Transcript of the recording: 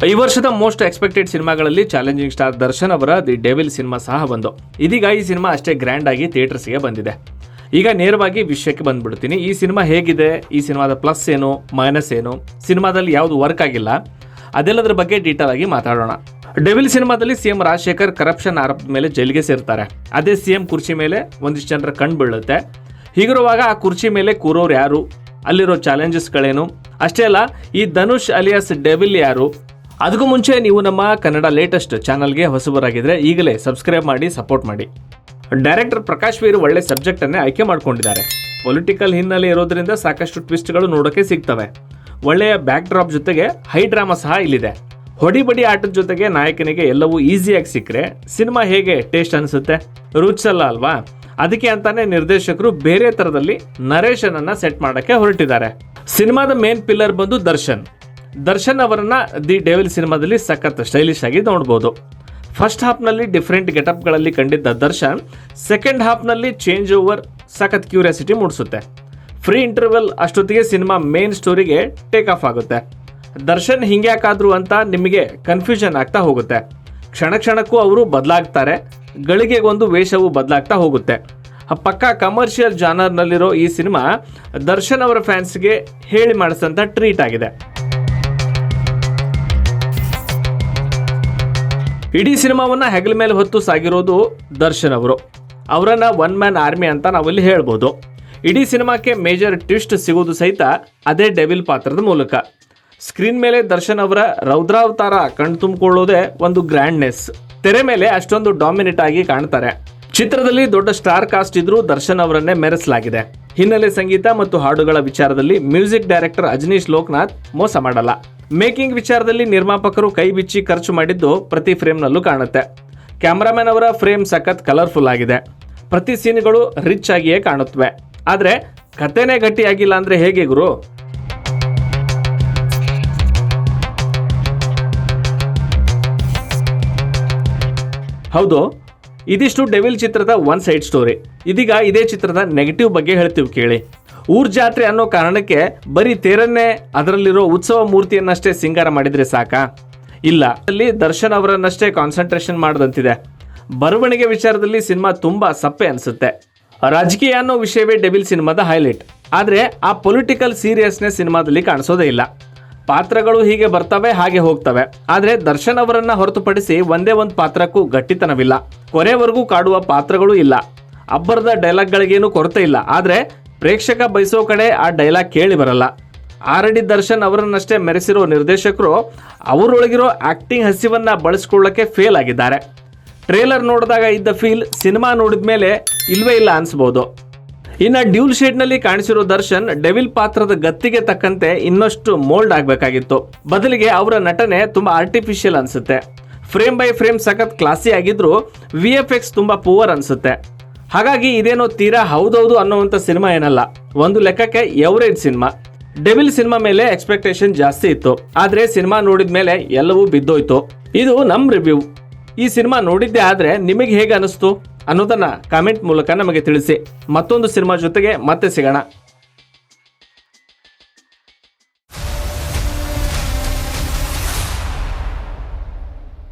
ಈ ವರ್ಷದ most expected ಸಿನಿಮಾಗಳಲ್ಲಿ ಚಾಲೆಂಜಿಂಗ್ ಸ್ಟಾರ್ ದರ್ಶನ್ ಅವರ ದಿ ಡೆವಿಲ್ ಸಿನಿಮಾ ಸಹ ಒಂದು. ಇದೀಗ ಈ ಸಿನಿಮಾ ಅಷ್ಟೇ ಗ್ರ್ಯಾಂಡ್ ಆಗಿ ಥಿಯೇಟರ್ಸ್ಗೆ ಬಂದಿದೆ. ಈಗ ನೇರವಾಗಿ ವಿಷಯಕ್ಕೆ ಬಂದ್ಬಿಡ್ತೀನಿ. ಈ ಸಿನಿಮಾ ಹೇಗಿದೆ, ಈ ಸಿನಿಮಾದ ಪ್ಲಸ್ ಏನು, ಮೈನಸ್ ಏನು, ಸಿನಿಮಾದಲ್ಲಿ ಯಾವುದು ವರ್ಕ್ ಆಗಿಲ್ಲ, ಅದೆಲ್ಲದರ ಬಗ್ಗೆ ಡೀಟೇಲ್ ಆಗಿ ಮಾತಾಡೋಣ. ಡೆವಿಲ್ ಸಿನಿಮಾದಲ್ಲಿ ಸಿಎಂ ರಾಜಶೇಖರ್ ಕರಪ್ಷನ್ ಆರೋಪದ ಮೇಲೆ ಜೈಲಿಗೆ ಸೇರ್ತಾರೆ. ಅದೇ ಸಿಎಂ ಕುರ್ಚಿ ಮೇಲೆ ಒಂದಿಷ್ಟು ಜನರ ಕಣ್ಣು ಬೀಳುತ್ತೆ. ಹೀಗಿರುವಾಗ ಆ ಕುರ್ಚಿ ಮೇಲೆ ಕೂರೋರು ಯಾರು, ಅಲ್ಲಿರೋ ಚಾಲೆಂಜಸ್ಗಳೇನು, ಅಷ್ಟೇ ಅಲ್ಲ ಈ ಧನುಷ್ ಅಲಿಯಾಸ್ ಡೆವಿಲ್ ಯಾರು. ಅದಕ್ಕೂ ಮುಂಚೆ ನೀವು ನಮ್ಮ ಕನ್ನಡ ಲೇಟೆಸ್ಟ್ ಚಾನಲ್ಗೆ ಹೊಸಬರಾಗಿದ್ರೆ ಈಗಲೇ ಸಬ್ಸ್ಕ್ರೈಬ್ ಮಾಡಿ, ಸಪೋರ್ಟ್ ಮಾಡಿ. ಡೈರೆಕ್ಟರ್ ಪ್ರಕಾಶ್ ವೀರ್ ಒಳ್ಳೆ ಸಬ್ಜೆಕ್ಟ್ ಅನ್ನೇ ಆಯ್ಕೆ ಮಾಡ್ಕೊಂಡಿದ್ದಾರೆ. ಪೊಲಿಟಿಕಲ್ ಹಿನ್ನೆಲೆ ಇರೋದ್ರಿಂದ ಸಾಕಷ್ಟು ಟ್ವಿಸ್ಟ್ಗಳು ನೋಡೋಕೆ ಸಿಗ್ತವೆ. ಒಳ್ಳೆಯ ಬ್ಯಾಕ್ ಡ್ರಾಪ್ ಜೊತೆಗೆ ಹೈ ಡ್ರಾಮಾ ಸಹ ಇಲ್ಲಿದೆ. ಹೊಡಿಬಡಿ ಆಟದ ಜೊತೆಗೆ ನಾಯಕನಿಗೆ ಎಲ್ಲವೂ ಈಸಿಯಾಗಿ ಸಿಕ್ಕರೆ ಸಿನಿಮಾ ಹೇಗೆ ಟೇಸ್ಟ್ ಅನಿಸುತ್ತೆ, ರುಚಿಸಲ್ಲ ಅಲ್ವಾ? ಅದಕ್ಕೆ ಅಂತಾನೆ ನಿರ್ದೇಶಕರು ಬೇರೆ ತರದಲ್ಲಿ ನರೇಶನ್ ಅನ್ನ ಸೆಟ್ ಮಾಡಕ್ಕೆ ಹೊರಟಿದ್ದಾರೆ. ಸಿನಿಮಾದ ಮೇನ್ ಪಿಲ್ಲರ್ ಬಂದು ದರ್ಶನ್ ಅವರನ್ನ ದಿ ಡೆವಿಲ್ ಸಿನಿಮಾದಲ್ಲಿ ಸಖತ್ ಸ್ಟೈಲಿಶ್ ಆಗಿ ನೋಡಬಹುದು. ಫಸ್ಟ್ ಹಾಫ್ನಲ್ಲಿ ಡಿಫ್ರೆಂಟ್ ಗೆಟಪ್ಗಳಲ್ಲಿ ಕಂಡಿದ್ದ ದರ್ಶನ್ ಸೆಕೆಂಡ್ ಹಾಫ್ನಲ್ಲಿ ಚೇಂಜ್ ಓವರ್ ಸಖತ್ ಕ್ಯೂರಿಯಾಸಿಟಿ ಮೂಡಿಸುತ್ತೆ. ಫ್ರೀ ಇಂಟರ್ವೆಲ್ ಅಷ್ಟೊತ್ತಿಗೆ ಸಿನಿಮಾ ಮೇನ್ ಸ್ಟೋರಿಗೆ ಟೇಕ್ ಆಫ್ ಆಗುತ್ತೆ. ದರ್ಶನ್ ಹಿಂಗ್ಯಾಕಾದ್ರು ಅಂತ ನಿಮಗೆ ಕನ್ಫ್ಯೂಷನ್ ಆಗ್ತಾ ಹೋಗುತ್ತೆ. ಕ್ಷಣಕ್ಕೂ ಅವರು ಬದಲಾಗ್ತಾರೆ, ಗಳಿಗೆಗೊಂದು ವೇಷವು ಬದಲಾಗ್ತಾ ಹೋಗುತ್ತೆ. ಪಕ್ಕಾ ಕಮರ್ಷಿಯಲ್ ಜಾನರ್ನಲ್ಲಿರೋ ಈ ಸಿನಿಮಾ ದರ್ಶನ್ ಅವರ ಫ್ಯಾನ್ಸ್ಗೆ ಹೇಳಿ ಮಾಡಿಸಂತ ಟ್ರೀಟ್ ಆಗಿದೆ. ಇಡೀ ಸಿನಿಮಾವನ್ನ ಹೆಗಲ ಮೇಲೆ ಹೊತ್ತು ಸಾಗಿರೋದು ದರ್ಶನ್ ಅವರು. ಅವರನ್ನ ಒನ್ ಮ್ಯಾನ್ ಆರ್ಮಿ ಅಂತ ನಾವಿಲ್ಲಿ ಹೇಳ್ಬೋದು. ಇಡೀ ಸಿನಿಮಾಕ್ಕೆ ಮೇಜರ್ ಟ್ವಿಸ್ಟ್ ಸಿಗೋದು ಸಹಿತ ಅದೇ ಡೆವಿಲ್ ಪಾತ್ರದ ಮೂಲಕ. ಸ್ಕ್ರೀನ್ ಮೇಲೆ ದರ್ಶನ್ ಅವರ ರೌದ್ರಾವತಾರ ಕಣ್ ತುಂಬಿಕೊಳ್ಳೋದೇ ಒಂದು ಗ್ರ್ಯಾಂಡ್ನೆಸ್. ತೆರೆ ಮೇಲೆ ಅಷ್ಟೊಂದು ಡಾಮಿನೇಟ್ ಆಗಿ ಕಾಣ್ತಾರೆ. ಚಿತ್ರದಲ್ಲಿ ದೊಡ್ಡ ಸ್ಟಾರ್ ಕಾಸ್ಟ್ ಇದ್ರೂ ದರ್ಶನ್ ಅವರನ್ನೇ ಮೆರೆಸಲಾಗಿದೆ. ಹಿನ್ನೆಲೆ ಸಂಗೀತ ಮತ್ತು ಹಾಡುಗಳ ವಿಚಾರದಲ್ಲಿ ಮ್ಯೂಸಿಕ್ ಡೈರೆಕ್ಟರ್ ಅಜನೀಶ್ ಲೋಕನಾಥ್ ಮೋಸ ಮಾಡಲ್ಲ. ಮೇಕಿಂಗ್ ವಿಚಾರದಲ್ಲಿ ನಿರ್ಮಾಪಕರು ಕೈ ಬಿಚ್ಚಿ ಖರ್ಚು ಮಾಡಿದ್ದು ಪ್ರತಿ ಫ್ರೇಮ್ನಲ್ಲೂ ಕಾಣುತ್ತೆ. ಕ್ಯಾಮರಾಮನ್ ಅವರ ಫ್ರೇಮ್ ಸಖತ್ ಕಲರ್ಫುಲ್ ಆಗಿದೆ. ಪ್ರತಿ ಸೀನ್ಗಳು ರಿಚ್ ಆಗಿಯೇ ಕಾಣುತ್ತವೆ. ಆದ್ರೆ ಕಥೆನೇ ಗಟ್ಟಿಯಾಗಿಲ್ಲ ಅಂದ್ರೆ ಹೇಗೆ ಗುರು? ಹೌದು, ಇದಿಷ್ಟು ಡೆವಿಲ್ ಚಿತ್ರದ ಒನ್ ಸೈಡ್ ಸ್ಟೋರಿ. ಇದೀಗ ಇದೇ ಚಿತ್ರದ ನೆಗೆಟಿವ್ ಬಗ್ಗೆ ಹೇಳ್ತೀವಿ ಕೇಳಿ. ಊರ್ ಜಾತ್ರೆ ಅನ್ನೋ ಕಾರಣಕ್ಕೆ ಬರೀ ತೇರನ್ನೇ, ಅದರಲ್ಲಿರೋ ಉತ್ಸವ ಮೂರ್ತಿಯನ್ನಷ್ಟೇ ಸಿಂಗಾರ ಮಾಡಿದ್ರೆ ಸಾಕಾ? ಇಲ್ಲ, ಅಲ್ಲಿ ದರ್ಶನ್ ಅವರನ್ನಷ್ಟೇ ಕಾನ್ಸಂಟ್ರೇಷನ್ ಮಾಡದಂತಿದೆ. ಬರವಣಿಗೆ ವಿಚಾರದಲ್ಲಿ ಸಿನಿಮಾ ತುಂಬಾ ಸಪ್ಪೆ ಅನ್ಸುತ್ತೆ. ರಾಜಕೀಯ ಅನ್ನೋ ವಿಷಯವೇ ಡೆವಿಲ್ ಸಿನಿಮಾದ ಹೈಲೈಟ್. ಆದ್ರೆ ಆ ಪೊಲಿಟಿಕಲ್ ಸೀರಿಯಸ್ನೆಸ್ ಸಿನಿಮಾದಲ್ಲಿ ಕಾಣಿಸೋದೇ ಇಲ್ಲ. ಪಾತ್ರಗಳು ಹೀಗೆ ಬರ್ತವೆ, ಹಾಗೆ ಹೋಗ್ತವೆ. ಆದ್ರೆ ದರ್ಶನ್ ಅವರನ್ನ ಹೊರತುಪಡಿಸಿ ಒಂದೇ ಒಂದು ಪಾತ್ರಕ್ಕೂ ಗಟ್ಟಿತನವಿಲ್ಲ. ಕೊನೆವರೆಗೂ ಕಾಡುವ ಪಾತ್ರಗಳು ಇಲ್ಲ. ಅಬ್ಬರದ ಡೈಲಾಗ್ಗಳಿಗೇನು ಕೊರತೆ ಇಲ್ಲ. ಆದ್ರೆ ಪ್ರೇಕ್ಷಕ ಬಯಸೋ ಕಡೆ ಆ ಡೈಲಾಗ್ ಕೇಳಿ ಬರಲ್ಲ. ಆರ್ಡಿ ದರ್ಶನ್ ಅವರನ್ನಷ್ಟೇ ಮೆರೆಸಿರೋ ನಿರ್ದೇಶಕರು ಅವರೊಳಗಿರೋ ಆಕ್ಟಿಂಗ್ ಹಸಿವನ್ನ ಬಳಸ್ಕೊಳ್ಳಕ್ಕೆ ಫೇಲ್ ಆಗಿದ್ದಾರೆ. ಟ್ರೇಲರ್ ನೋಡಿದಾಗ ಇದ್ದ ಫೀಲ್ ಸಿನಿಮಾ ನೋಡಿದ ಮೇಲೆ ಇಲ್ವೇ ಇಲ್ಲ ಅನ್ಸ್ಬೋದು. ಇನ್ನು ಡ್ಯೂಲ್ ಶೇಡ್ನಲ್ಲಿ ಕಾಣಿಸಿರೋ ದರ್ಶನ್ ಡೆವಿಲ್ ಪಾತ್ರದ ಗತ್ತಿಗೆ ತಕ್ಕಂತೆ ಇನ್ನಷ್ಟು ಮೋಲ್ಡ್ ಆಗಬೇಕಾಗಿತ್ತು. ಬದಲಿಗೆ ಅವರ ನಟನೆ ತುಂಬಾ ಆರ್ಟಿಫಿಷಿಯಲ್ ಅನ್ಸುತ್ತೆ. ಫ್ರೇಮ್ ಬೈ ಫ್ರೇಮ್ ಸಖತ್ ಕ್ಲಾಸಿ ಆಗಿದ್ರು VFX ತುಂಬಾ ಪೂವರ್ ಅನ್ಸುತ್ತೆ. ಹಾಗಾಗಿ ಇದೇನೋ ತೀರಾ ಹೌದೌದು ಅನ್ನೋವಂಥ ಸಿನಿಮಾ ಏನಲ್ಲ, ಒಂದು ಲೆಕ್ಕಕ್ಕೆ ಎವರೇಜ್ ಸಿನಿಮಾ. ಡೆವಿಲ್ ಸಿನಿಮಾ ಮೇಲೆ ಎಕ್ಸ್ಪೆಕ್ಟೇಷನ್ ಜಾಸ್ತಿ ಇತ್ತು, ಆದ್ರೆ ಸಿನಿಮಾ ನೋಡಿದ ಮೇಲೆ ಎಲ್ಲವೂ ಬಿದ್ದೋಯ್ತು. ಇದು ನಮ್ ರಿವ್ಯೂ. ಈ ಸಿನಿಮಾ ನೋಡಿದ್ದೆ ಆದ್ರೆ ನಿಮಗೆ ಹೇಗೆ ಅನಿಸ್ತು ಅನ್ನೋದನ್ನ ಕಾಮೆಂಟ್ ಮೂಲಕ ನಮಗೆ ತಿಳಿಸಿ. ಮತ್ತೊಂದು ಸಿನಿಮಾ ಜೊತೆಗೆ ಮತ್ತೆ ಸಿಗೋಣ.